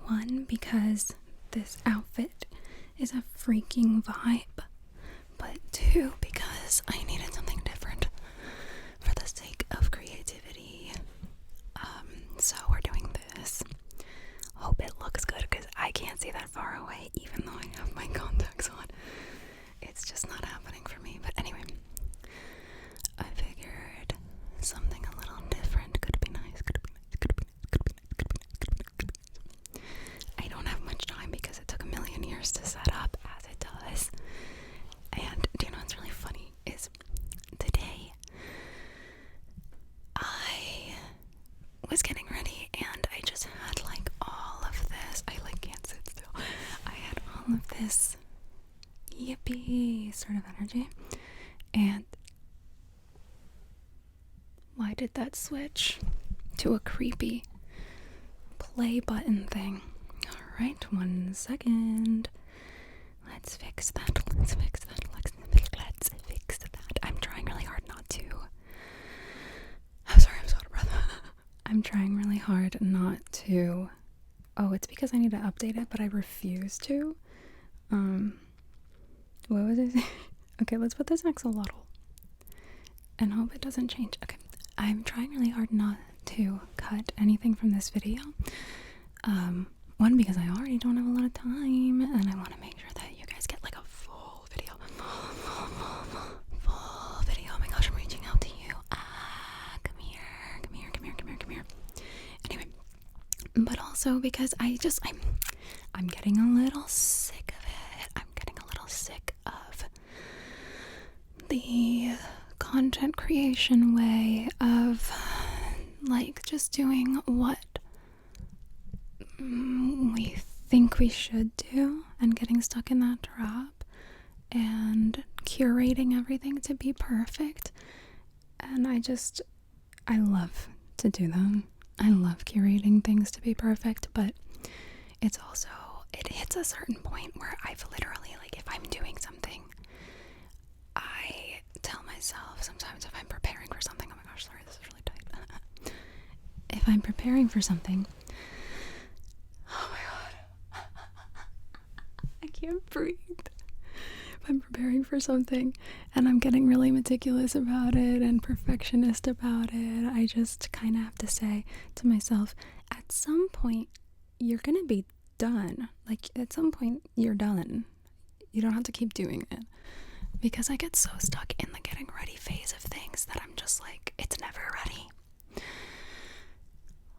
One, because this outfit is a freaking vibe. But two, because I needed something different for the sake of creativity. So we're doing this. Hope it looks good because I can't see that far away even though I have my contacts on. It's just not happening for me. But anyway, I figured something a little different could be nice. I don't have much time because it took a million years to set up, as it does. And do you know what's really funny is today I was getting ready and I just had like all of this. I like can't sit still. I had all of this yippee sort of energy. And why did that switch to a creepy play button thing? Alright, 1 second. Let's fix that. Let's fix that. I'm trying really hard not to. I'm sorry, I'm so out of breath. I'm trying really hard not to. Oh, it's because I need to update it, but I refuse to. What was it? Okay, let's put this axolotl and hope it doesn't change. Okay, I'm trying really hard not to cut anything from this video. One, because I already don't have a lot of time, and I want to make sure that you guys get like a full video. Full video. Oh my gosh, I'm reaching out to you. Come here. Anyway, but also because I'm getting a little sick of it. I'm getting a little sick of the content creation way of like just doing what we think we should do and getting stuck in that trap and curating everything to be perfect. And I love to do them. I love curating things to be perfect, but it hits a certain point where I've literally, like, if I'm doing something, I tell myself sometimes if I'm preparing for something, oh my gosh, sorry, this is really tight. If I'm preparing for something, oh my god, I can't breathe. If I'm preparing for something and I'm getting really meticulous about it and perfectionist about it, I just kind of have to say to myself, at some point, you're gonna be done. Like, at some point, you're done. You don't have to keep doing it. Because I get so stuck in the getting ready phase of things that I'm just like, it's never ready.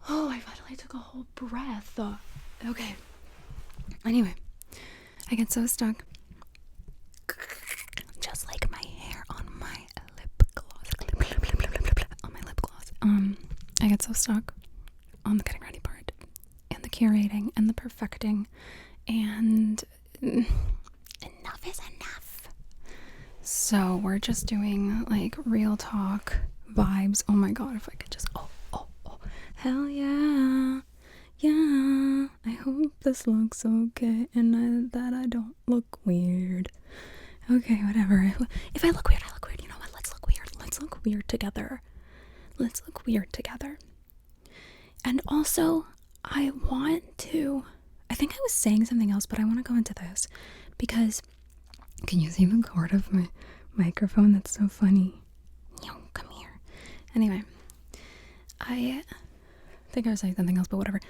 Oh, I finally took a whole breath. Okay. Anyway, I get so stuck. Just like my hair on my lip gloss. On my lip gloss. I get so stuck on the getting ready part. And the curating and the perfecting. And enough is enough. So we're just doing like real talk vibes. Oh my god, if I could just hell yeah. Yeah, I hope this looks okay and that I don't look weird. Okay, whatever. If I look weird, I look weird. You know what? Let's look weird. Let's look weird together. Let's look weird together. And also, I think I was saying something else, but I want to go into this because can you see the cord of my microphone? That's so funny. Come here. Anyway, I think I was saying something else, but whatever.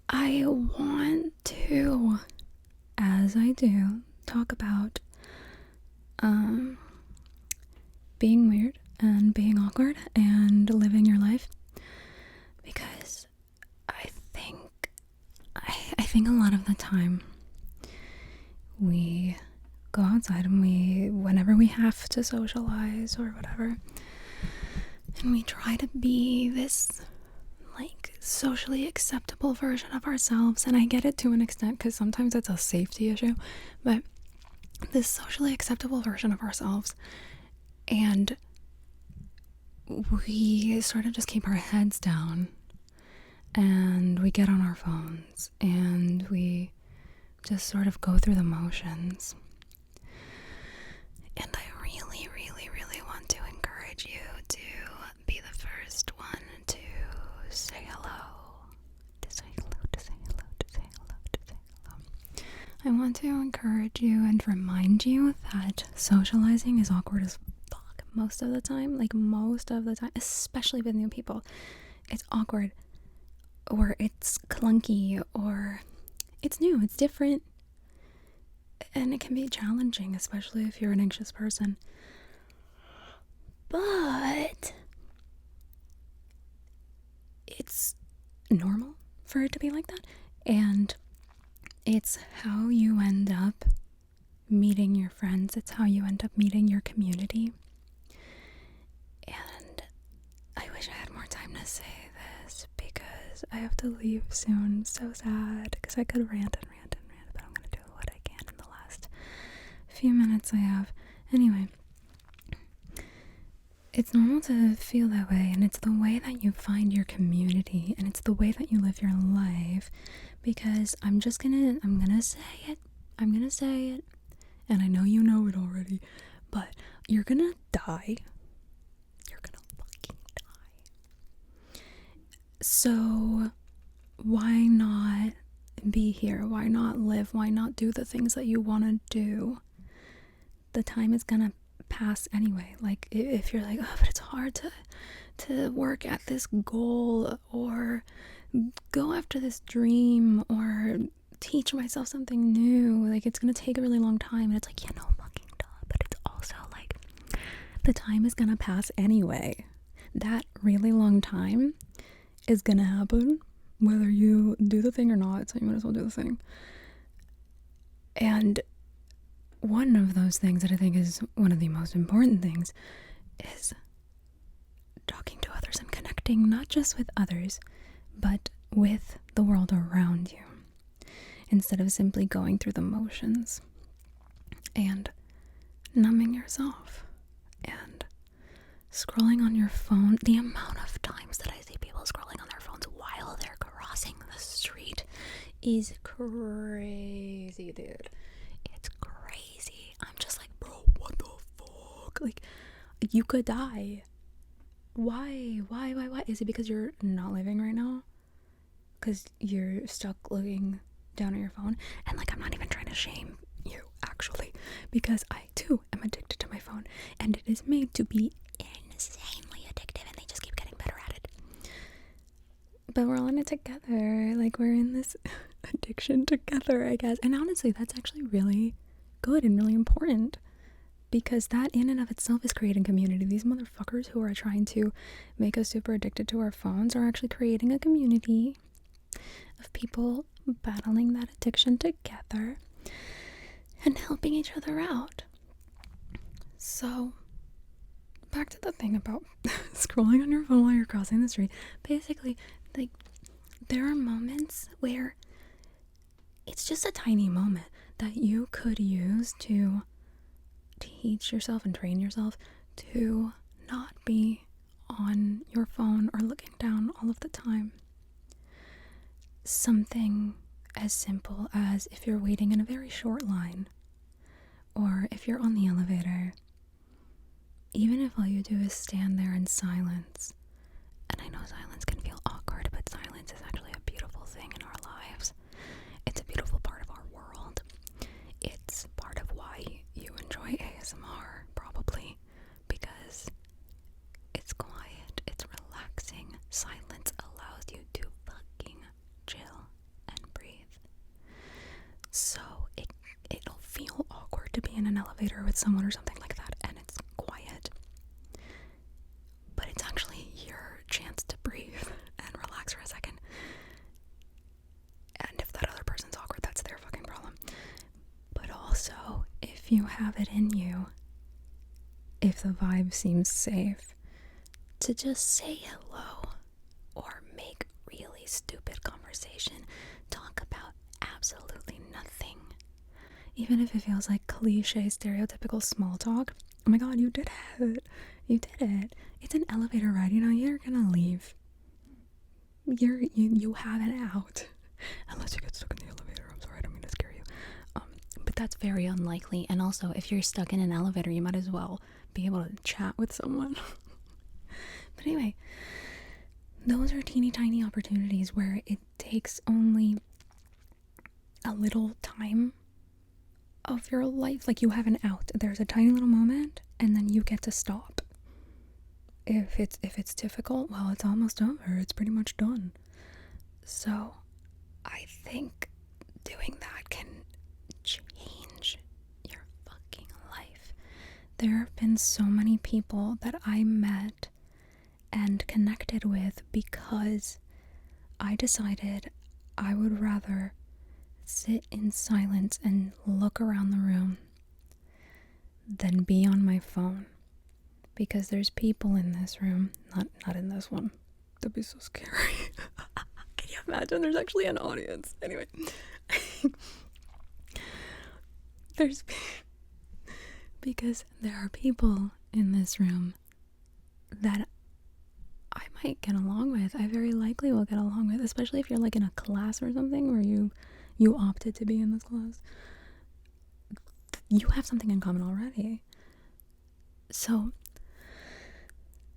I want to, as I do, talk about being weird and being awkward and living your life, because I think a lot of the time we go outside and whenever we have to socialize or whatever, and we try to be this like socially acceptable version of ourselves. And I get it to an extent because sometimes it's a safety issue, but this socially acceptable version of ourselves, and we sort of just keep our heads down and we get on our phones and we just sort of go through the motions. And I really, really, really want to encourage you to be the first one to say hello. To say hello I want to encourage you and remind you that socializing is awkward as fuck most of the time. Like, most of the time, especially with new people. It's awkward, or it's clunky, or it's new, it's different. And it can be challenging, especially if you're an anxious person. But it's normal for it to be like that. And it's how you end up meeting your friends. It's how you end up meeting your community. And I wish I had more time to say this because I have to leave soon. So sad, because I could rant and rant and rant, but I'm going to do what I can in the last few minutes I have. Anyway, it's normal to feel that way, and it's the way that you find your community, and it's the way that you live your life. Because I'm gonna say it, and I know you know it already, but you're gonna die. You're gonna fucking die. So why not be here? Why not live? Why not do the things that you want to do? The time is gonna pass anyway. Like, if you're like, oh, but it's hard to work at this goal, or go after this dream, or teach myself something new, like, it's gonna take a really long time. And it's like, yeah, no fucking duh, but it's also like, the time is gonna pass anyway. That really long time is gonna happen whether you do the thing or not, so you might as well do the thing. And one of those things that I think is one of the most important things is talking to others and connecting, not just with others, but with the world around you, instead of simply going through the motions and numbing yourself and scrolling on your phone. The amount of times that I see people scrolling on their phones while they're crossing the street is crazy, dude. It's crazy. I'm just like, bro, what the fuck? Like, you could die. Why? Is it because you're not living right now? Because you're stuck looking down at your phone? And like, I'm not even trying to shame you, actually, because I too am addicted to my phone, and it is made to be insanely addictive, and they just keep getting better at it. But we're all in it together. Like, we're in this addiction together, I guess. And honestly, that's actually really good and really important, because that in and of itself is creating community. These motherfuckers who are trying to make us super addicted to our phones are actually creating a community of people battling that addiction together and helping each other out. So, back to the thing about scrolling on your phone while you're crossing the street. Basically, like, there are moments where it's just a tiny moment that you could use to teach yourself and train yourself to not be on your phone or looking down all of the time. Something as simple as, if you're waiting in a very short line, or if you're on the elevator, even if all you do is stand there in silence. And I know silence can feel awkward, but silence is actually a beautiful thing in our lives. It's a beautiful part of our world. It's part of why you enjoy ASMR, probably, because it's quiet, it's relaxing. Silence allows you to fucking chill and breathe. So it'll feel awkward to be in an elevator with someone or something like that, and it's quiet. But it's actually your chance to breathe and relax for a second. And if that other person's awkward, that's their fucking problem. But also, if you have it in you, if the vibe seems safe, to just say hello or make really stupid conversation, talk about absolutely nothing. Even if it feels like cliche, stereotypical small talk. Oh my god, you did it. You did it. It's an elevator ride, you know, you're gonna leave. You have it out. Unless you get stuck in the elevator. I'm sorry, I don't mean to scare you. But that's very unlikely. And also, if you're stuck in an elevator, you might as well be able to chat with someone. But anyway, those are teeny tiny opportunities where it takes only a little time of your life. Like, you have an out. There's a tiny little moment, and then you get to stop. If it's difficult, well, it's almost over. It's pretty much done. So, I think doing that can change your fucking life. There have been so many people that I met and connected with because I decided I would rather sit in silence and look around the room than be on my phone. Because there's people in this room, not in this one. That'd be so scary. Can you imagine? There's actually an audience. Anyway. Because there are people in this room that I might get along with. I very likely will get along with, especially if you're like in a class or something where you opted to be in this class. You have something in common already. So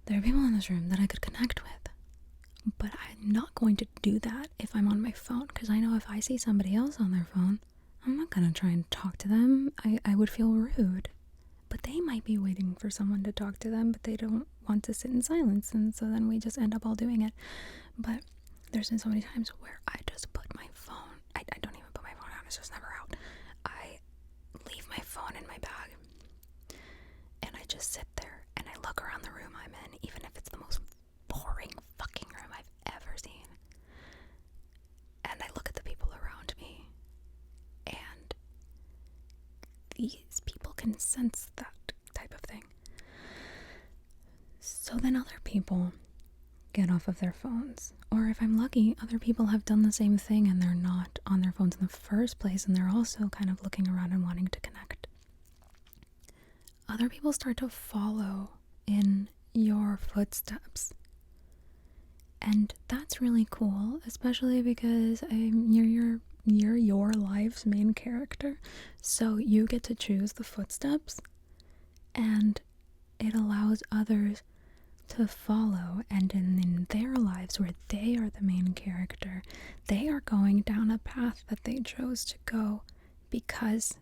there are people in this room that I could connect with, but I'm not going to do that if I'm on my phone, because I know if I see somebody else on their phone, I'm not going to try and talk to them. I would feel rude. But they might be waiting for someone to talk to them, but they don't want to sit in silence, and so then we just end up all doing it. But there's been so many times where I just put my phone, I don't even put my phone out, it's just never out. I leave my phone in my bag, and I just sit there, and I look around the room I'm in, even if it's the most boring fucking room I've ever seen. And I look at the people around me, and these people can sense that type of thing. So then other people get off of their phones. Or if I'm lucky, other people have done the same thing and they're not on their phones in the first place, and they're also kind of looking around and wanting to connect. Other people start to follow in your footsteps. And that's really cool, especially because you're your life's main character. So you get to choose the footsteps, and it allows others to follow, and in their lives where they are the main character, they are going down a path that they chose to go because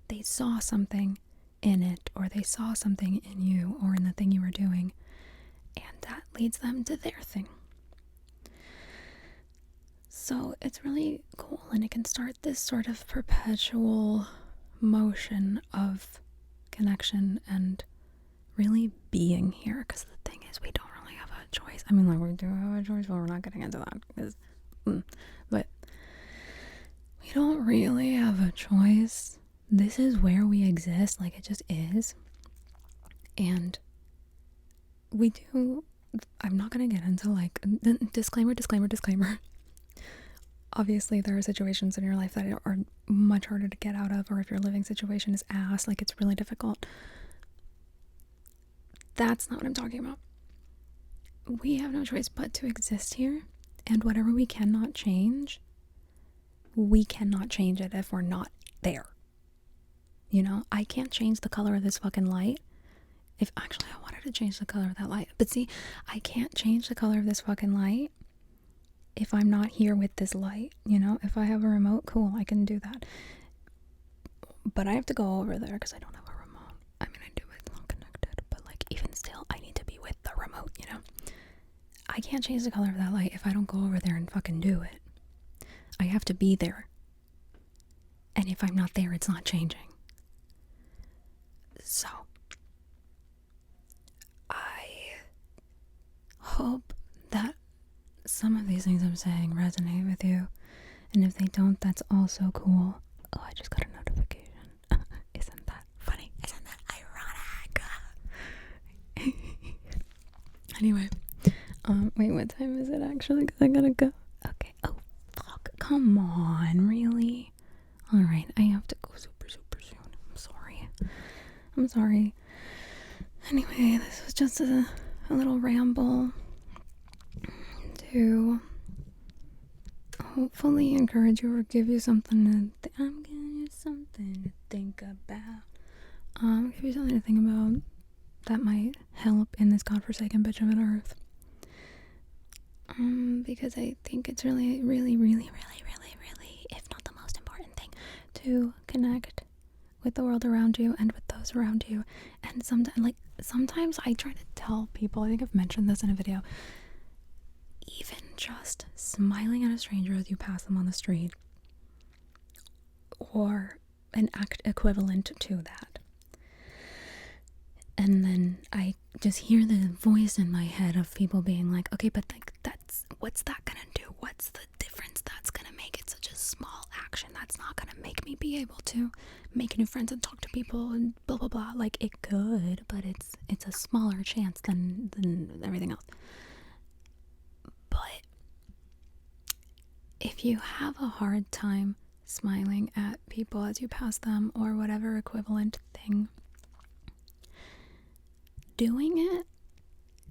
they saw something in it, or they saw something in you or in the thing you were doing, and that leads them to their thing. So it's really cool, and it can start this sort of perpetual motion of connection and really being here, because the thing is, we don't really have a choice. I mean, like, we do have a choice, but we're not getting into that, because but we don't really have a choice. This is where we exist, like, it just is. And we do, I'm not gonna get into like disclaimer. Obviously there are situations in your life that are much harder to get out of, or if your living situation is ass, like, it's really difficult. That's not what I'm talking about. We have no choice but to exist here, and whatever we cannot change, we cannot change it if we're not there. You know, I can't change the color of this fucking light. If actually I wanted to change the color of that light, but see, I can't change the color of this fucking light if I'm not here with this light. You know, if I have a remote, cool, I can do that. But I have to go over there because I don't have a remote. I mean, I do, it's not connected, but like, even still, I need to be with the remote, you know? I can't change the color of that light if I don't go over there and fucking do it. I have to be there. And if I'm not there, it's not changing. So, I hope that some of these things I'm saying resonate with you. And if they don't, that's also cool. Oh, I just got a notification. Isn't that funny? Isn't that ironic? Anyway, wait, what time is it actually? Because I gotta go. Okay. Oh, fuck. Come on, really? Alright, I have to go super soon. I'm sorry. Anyway, this was just a little ramble to hopefully encourage you or give you something to I'm giving you something to think about. Give you something to think about that might help in this godforsaken bitch of an earth. Because I think it's really, if not the most important thing, to connect with the world around you and with those around you. And sometimes I try to tell people, I think I've mentioned this in a video, even just smiling at a stranger as you pass them on the street, or an act equivalent to that. And then I just hear the voice in my head of people being like, okay, but like, what's that gonna do? What's the difference that's gonna make? It's such a small action. That's not gonna make me be able to make new friends and talk to people and blah blah blah. Like, it could, but it's a smaller chance than everything else. But if you have a hard time smiling at people as you pass them, or whatever equivalent thing, doing it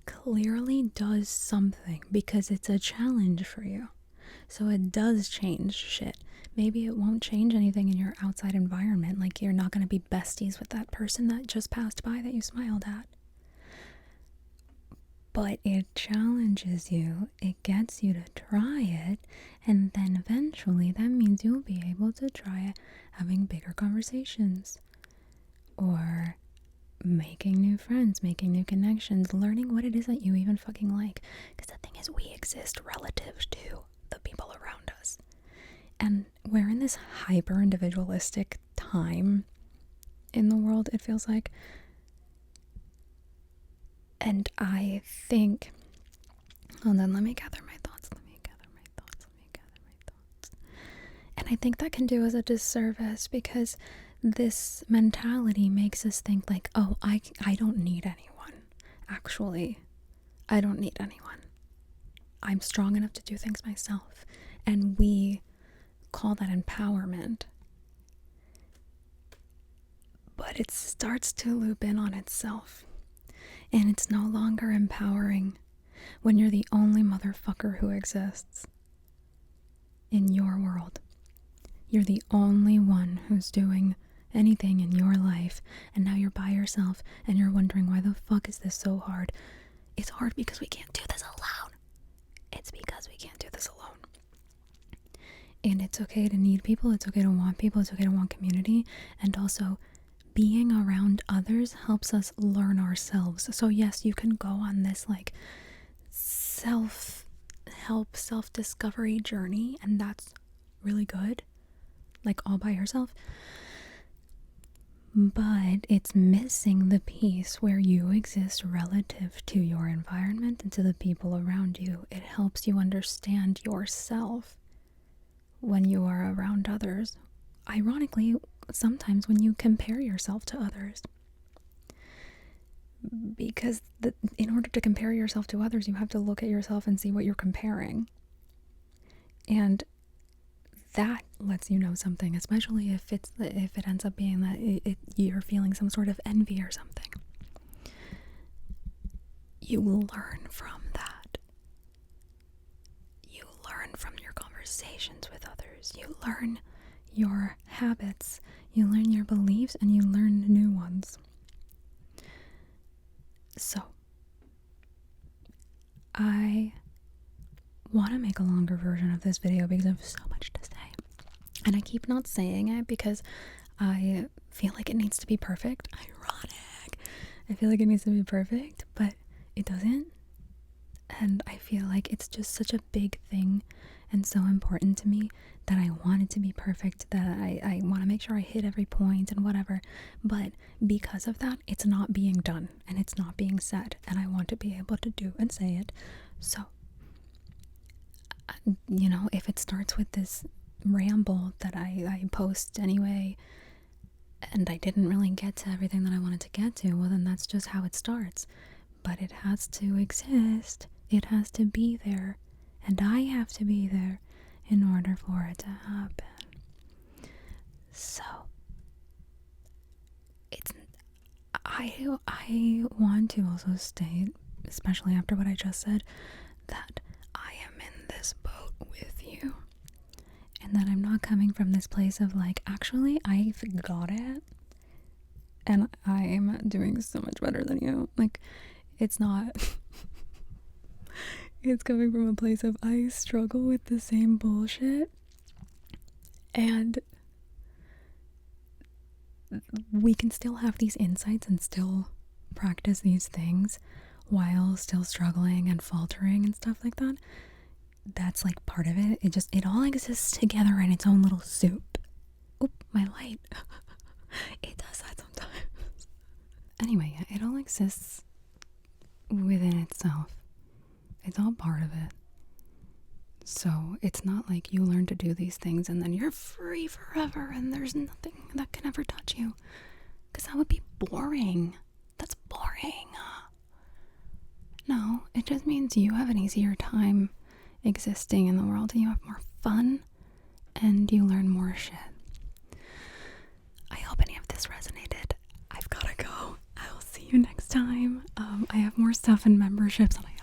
clearly does something, because it's a challenge for you. So it does change shit. Maybe it won't change anything in your outside environment, like you're not going to be besties with that person that just passed by that you smiled at. But it challenges you, it gets you to try it, and then eventually that means you'll be able to try having bigger conversations, or making new friends, making new connections, learning what it is that you even fucking like. Because the thing is, we exist relative to the people around us. And we're in this hyper individualistic time in the world, it feels like. And I think, hold on, let me gather my thoughts. And I think that can do us a disservice, because this mentality makes us think like, oh, I don't need anyone. Actually, I don't need anyone. I'm strong enough to do things myself. And we call that empowerment. But it starts to loop in on itself. And it's no longer empowering when you're the only motherfucker who exists in your world. You're the only one who's doing anything in your life, and now you're by yourself and you're wondering, why the fuck is this so hard? It's hard because we can't do this alone. It's because we can't do this alone. And it's okay to need people, it's okay to want people, it's okay to want community, and also being around others helps us learn ourselves. So yes, you can go on this like self-help, self-discovery journey, and that's really good, like all by yourself. But it's missing the piece where you exist relative to your environment and to the people around you. It helps you understand yourself when you are around others. Ironically, sometimes when you compare yourself to others. Because in order to compare yourself to others, you have to look at yourself and see what you're comparing. And that lets you know something, especially if it ends up being that you're feeling some sort of envy or something. You will learn from that. You learn from your conversations with others. You learn your habits. You learn your beliefs, and you learn new ones. So, I want to make a longer version of this video because I have so much to say. And I keep not saying it because I feel like it needs to be perfect. Ironic. I feel like it needs to be perfect, but it doesn't. And I feel like it's just such a big thing and so important to me that I want it to be perfect, that I want to make sure I hit every point and whatever. But because of that, it's not being done and it's not being said. And I want to be able to do and say it. So, you know, if it starts with this ramble that I post anyway, and I didn't really get to everything that I wanted to get to, well, then that's just how it starts. But it has to exist. It has to be there. And I have to be there in order for it to happen. So, I want to also state, especially after what I just said, that I am in this boat with you. And that I'm not coming from this place of like, actually, I've got it. And I'm doing so much better than you. Like, it's not. It's coming from a place of I struggle with the same bullshit. And we can still have these insights and still practice these things while still struggling and faltering and stuff like that. That's like part of it. It all exists together in its own little soup. Oop, my light. It does that sometimes. Anyway, yeah, it all exists within itself. It's all part of it. So it's not like you learn to do these things and then you're free forever and there's nothing that can ever touch you. Because that would be boring. That's boring. No, it just means you have an easier time existing in the world and you have more fun and you learn more shit. I hope any of this resonated. I've gotta go. I will see you next time. I have more stuff and memberships that I